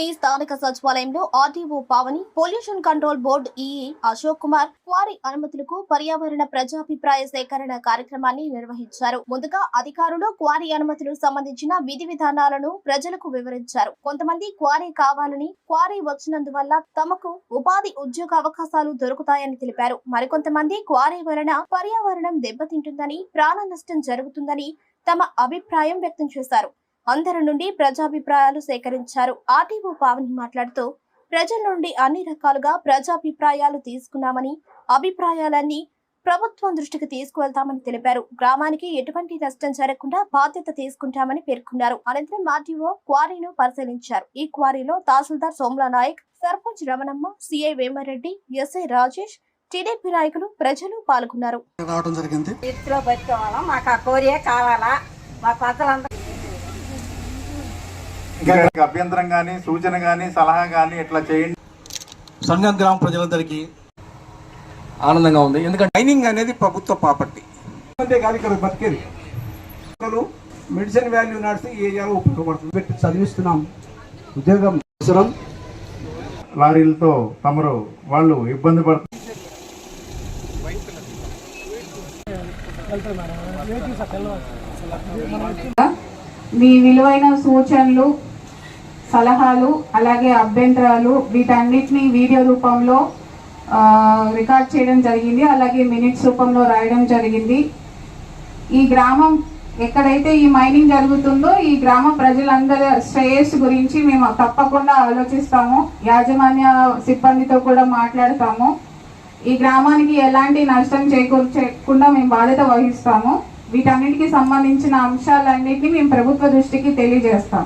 పట్టణంలోని స్థానిక సచివాలయంలో RTO Pavani, pollution control board EE Ashok Kumar quarry అనుమతులకు పర్యావరణ ప్రజాభిప్రాయ సేకరణ కార్యక్రమాన్ని నిర్వహించారు. ముందుగా అధికారులు క్వారీ అనుమతులకు సంబంధించిన విధి విధానాలను ప్రజలకు వివరించారు. కొంతమంది క్వారీ కావాలని, క్వారీ వచ్చినందువల్ల తమకు ఉపాధి ఉద్యోగ అవకాశాలు దొరుకుతాయని తెలిపారు. మరికొంతమంది క్వారీ వలన పర్యావరణం దెబ్బతింటుందని, ప్రాణ నష్టం జరుగుతుందని తమ అభిప్రాయం వ్యక్తం చేశారు. అందరి నుండి ప్రజాభిప్రాయాలు సేకరించారు. ఆర్టీఓ పావని మాట్లాడుతూ ప్రజల నుండి అన్ని రకాలుగా ప్రజాభిప్రాయాలు తీసుకున్నామని, అభిప్రాయాలన్నీ ప్రభుత్వం దృష్టికి తీసుకువెళ్తామని తెలిపారు. గ్రామానికి ఎటువంటి నష్టం జరగకుండా బాధ్యత తీసుకుంటామని పేర్కొన్నారు. అనంతరం ఆర్టీఓ క్వారీను పరిశీలించారు. ఈ క్వారీలో tahsildar Somla Naik, sarpanch Ramanamma, CI Vemareddy, SI Rajesh, TDP నాయకులు, ప్రజలు పాల్గొన్నారు. అభ్యంతరం గానీ, సూచన గానీ, సలహా గానీ ఇట్లా చేయండి. సంగం గ్రామ ప్రజలందరికీ ఆనందంగా ఉంది. ఎందుకంటే మైనింగ్ అనేది ప్రభుత్వ ప్రాపర్టీ. అంతేకాదు ఇక్కడ బతికేది మెడిసిన్ వాల్యూ నడిచి ఈ ఏరియాలో ఉపయోగపడుతుంది. పెట్టి చదివిస్తున్నాం. ఉద్యోగం అవసరం. లారీలతో తమరు వాళ్ళు ఇబ్బంది పడుతున్నారు. మీ విలువైన సూచనలు, సలహాలు, అలాగే అభ్యంతరాలు వీటన్నిటిని వీడియో రూపంలో రికార్డ్ చేయడం జరిగింది. అలాగే మినిట్స్ రూపంలో రాయడం జరిగింది. ఈ గ్రామం ఎక్కడైతే ఈ మైనింగ్ జరుగుతుందో ఈ గ్రామ ప్రజలందరి శ్రేయస్సు గురించి మేము తప్పకుండా ఆలోచిస్తాము. యాజమాన్య సిబ్బందితో కూడా మాట్లాడతాము. ఈ గ్రామానికి ఎలాంటి నష్టం చేకూర్చకుండా మేము బాధ్యత వహిస్తాము. వీటన్నిటికి సంబంధించిన అంశాలన్నింటినీ మేము ప్రభుత్వ దృష్టికి తెలియజేస్తాం.